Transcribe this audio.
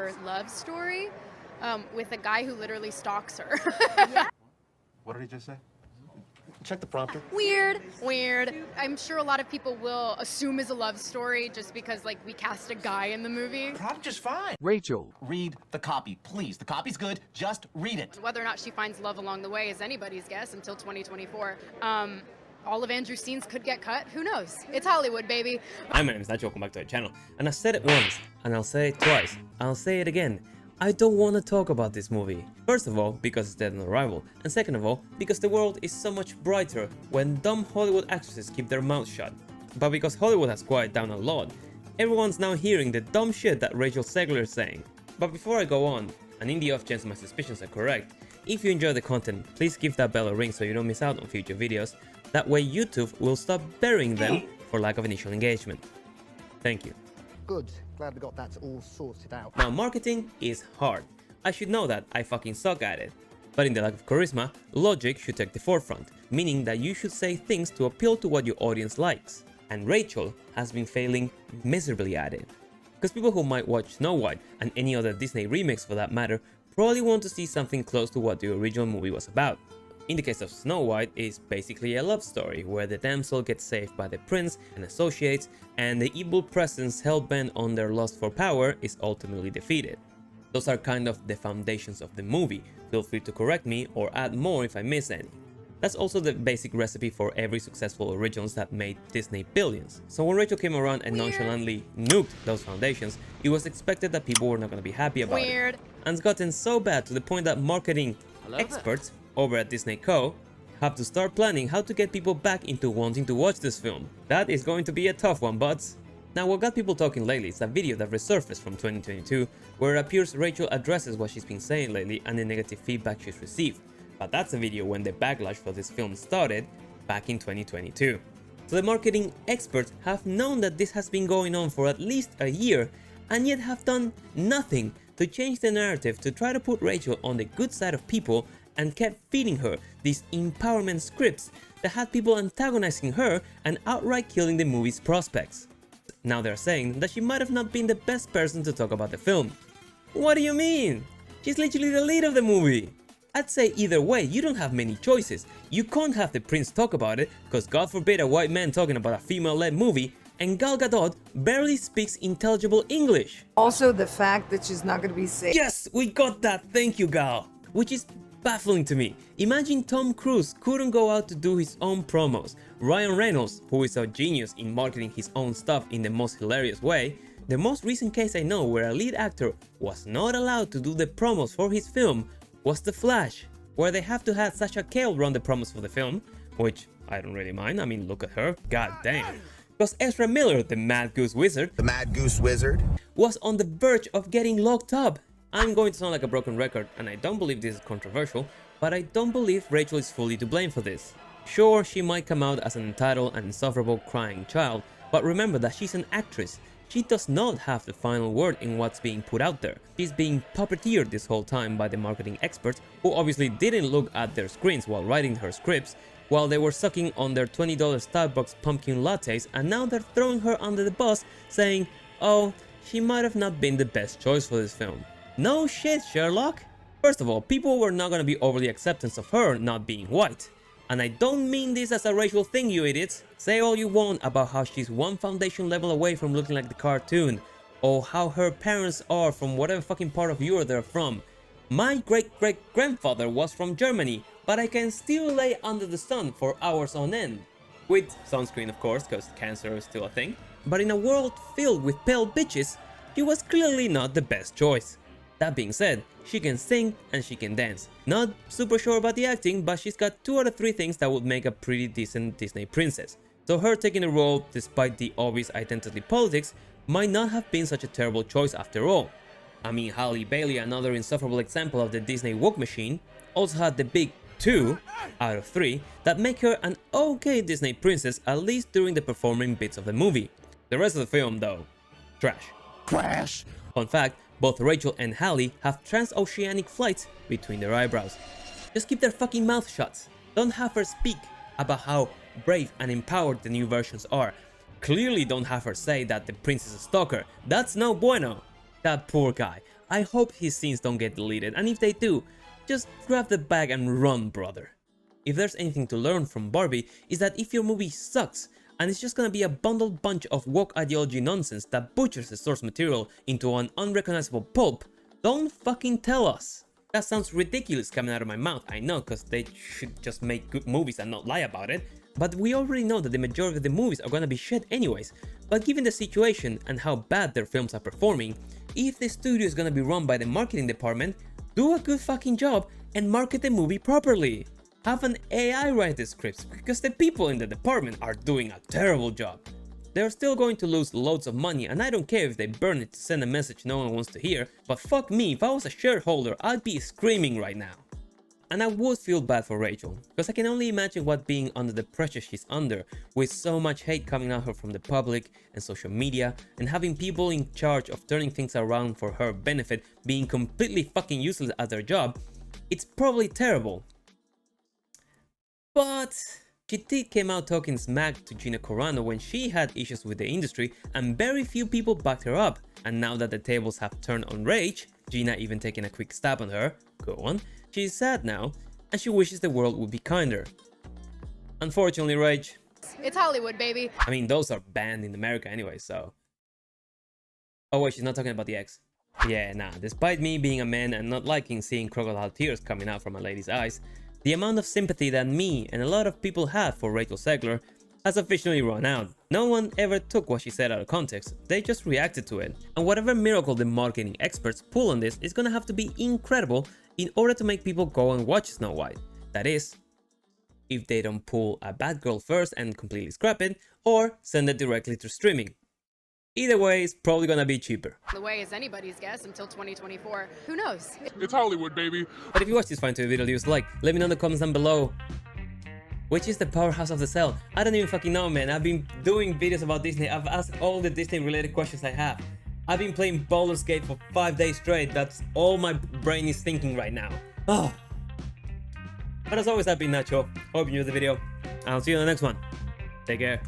her love story with a guy who literally stalks her. What did he just say? Check the prompter. Weird. I'm sure a lot of people will assume it's a love story just because, like, we cast a guy in the movie. Prompt just fine. Rachel. Read the copy, please. The copy's good. Just read it. Whether or not she finds love along the way is anybody's guess until 2024. All of Andrew's scenes could get cut. Who knows? It's Hollywood, baby. Hi, my name is Nacho. Welcome back to our channel. And I said it once, and I'll say it twice. I'll say it again. I don't want to talk about this movie. First of all, because it's dead on arrival. And second of all, because the world is so much brighter when dumb Hollywood actresses keep their mouths shut. But because Hollywood has quieted down a lot, everyone's now hearing the dumb shit that Rachel Zegler is saying. But before I go on, and in the off chance my suspicions are correct, if you enjoy the content, please give that bell a ring so you don't miss out on future videos. That way YouTube will stop burying them for lack of initial engagement. Thank you. Good. Glad we got that all sorted out. Now, marketing is hard. I should know that, I fucking suck at it. But in the lack of charisma, logic should take the forefront, meaning that you should say things to appeal to what your audience likes. And Rachel has been failing miserably at it. Because people who might watch Snow White, and any other Disney remix for that matter, probably want to see something close to what the original movie was about. In the case of Snow White, it's basically a love story where the damsel gets saved by the prince and associates, and the evil presence hell-bent on their lust for power is ultimately defeated. Those are kind of the foundations of the movie. Feel free to correct me or add more if I miss any. That's also the basic recipe for every successful originals that made Disney billions. So when Rachel came around and nonchalantly nuked those foundations, it was expected that people were not going to be happy about it. And it's gotten so bad to the point that marketing experts over at Disney Co. have to start planning how to get people back into wanting to watch this film. That is going to be a tough one, buds. Now, what got people talking lately is a video that resurfaced from 2022 where it appears Rachel addresses what she's been saying lately and the negative feedback she's received. But that's a video when the backlash for this film started back in 2022. So the marketing experts have known that this has been going on for at least a year and yet have done nothing to change the narrative to try to put Rachel on the good side of people, and kept feeding her these empowerment scripts that had people antagonizing her and outright killing the movie's prospects. Now they're saying that she might have not been the best person to talk about the film. What do you mean? She's literally the lead of the movie. I'd say either way, you don't have many choices. You can't have the prince talk about it, cause God forbid a white man talking about a female-led movie, and Gal Gadot barely speaks intelligible English. Also the fact that she's not gonna be safe. Yes, we got that, thank you Gal. Which is baffling to me. Imagine Tom Cruise couldn't go out to do his own promos. Ryan Reynolds, who is a genius in marketing his own stuff in the most hilarious way. The most recent case I know where a lead actor was not allowed to do the promos for his film was The Flash, where they have to have Sasha Cale run the promos for the film, which I don't really mind. I mean, look at her, god damn. Because Ezra Miller, the Mad Goose Wizard, was on the verge of getting locked up. I'm going to sound like a broken record, and I don't believe this is controversial, but I don't believe Rachel is fully to blame for this. Sure, she might come out as an entitled and insufferable crying child, but remember that she's an actress. She does not have the final word in what's being put out there. She's being puppeteered this whole time by the marketing experts, who obviously didn't look at their screens while writing her scripts, while they were sucking on their $20 Starbucks pumpkin lattes, and now they're throwing her under the bus, saying, oh, she might have not been the best choice for this film. No shit, Sherlock. First of all, people were not gonna be overly accepting of her not being white. And I don't mean this as a racial thing, you idiots. Say all you want about how she's one foundation level away from looking like the cartoon, or how her parents are from whatever fucking part of Europe they're from. My great-great-grandfather was from Germany, but I can still lay under the sun for hours on end. With sunscreen, of course, because cancer is still a thing. But in a world filled with pale bitches, she was clearly not the best choice. That being said, she can sing and she can dance. Not super sure about the acting, but she's got 2 out of 3 things that would make a pretty decent Disney princess. So her taking the role, despite the obvious identity politics, might not have been such a terrible choice after all. I mean, Halle Bailey, another insufferable example of the Disney woke machine, also had the big 2 out of 3 that make her an okay Disney princess, at least during the performing bits of the movie. The rest of the film, though, trash. Crash. Fun fact, both Rachel and Halle have transoceanic flights between their eyebrows. Just keep their fucking mouth shut. Don't have her speak about how brave and empowered the new versions are. Clearly don't have her say that the prince is a stalker. That's no bueno. That poor guy. I hope his scenes don't get deleted, and if they do, just grab the bag and run, brother. If there's anything to learn from Barbie, is that if your movie sucks, and it's just gonna be a bundled bunch of woke ideology nonsense that butchers the source material into an unrecognizable pulp, don't fucking tell us. That sounds ridiculous coming out of my mouth, I know, cause they should just make good movies and not lie about it. But we already know that the majority of the movies are gonna be shit anyways. But given the situation and how bad their films are performing, if the studio is gonna be run by the marketing department, do a good fucking job and market the movie properly. Have an AI write the scripts, because the people in the department are doing a terrible job. They're still going to lose loads of money, and I don't care if they burn it to send a message no one wants to hear, but fuck me, if I was a shareholder, I'd be screaming right now. And I would feel bad for Rachel, because I can only imagine what being under the pressure she's under, with so much hate coming at her from the public and social media, and having people in charge of turning things around for her benefit being completely fucking useless at their job. It's probably terrible. But she did came out talking smack to Gina Carano when she had issues with the industry, and very few people backed her up. And now that the tables have turned on Rach, Gina even taking a quick stab on her, go on, she's sad now, and she wishes the world would be kinder. Unfortunately, Rach, It's Hollywood, baby. I mean, those are banned in America anyway, so... Oh wait, she's not talking about the ex. Yeah, nah, despite me being a man and not liking seeing crocodile tears coming out from a lady's eyes, the amount of sympathy that me and a lot of people had for Rachel Zegler has officially run out. No one ever took what she said out of context, they just reacted to it. And whatever miracle the marketing experts pull on this is gonna have to be incredible in order to make people go and watch Snow White. That is, if they don't pull a bad girl first and completely scrap it, or send it directly to streaming. Either way, it's probably gonna be cheaper. The way is anybody's guess until 2024. Who knows? It's Hollywood, baby. But if you watch this fine to the video, leave us a like, let me know in the comments down below. Which is the powerhouse of the cell? I don't even fucking know, man. I've been doing videos about Disney. I've asked all the Disney related questions I have. I've been playing Baldur's Gate for 5 days straight. That's all my brain is thinking right now. Oh. But as always, I've been Nacho. Hope you enjoyed the video. I'll see you in the next one. Take care.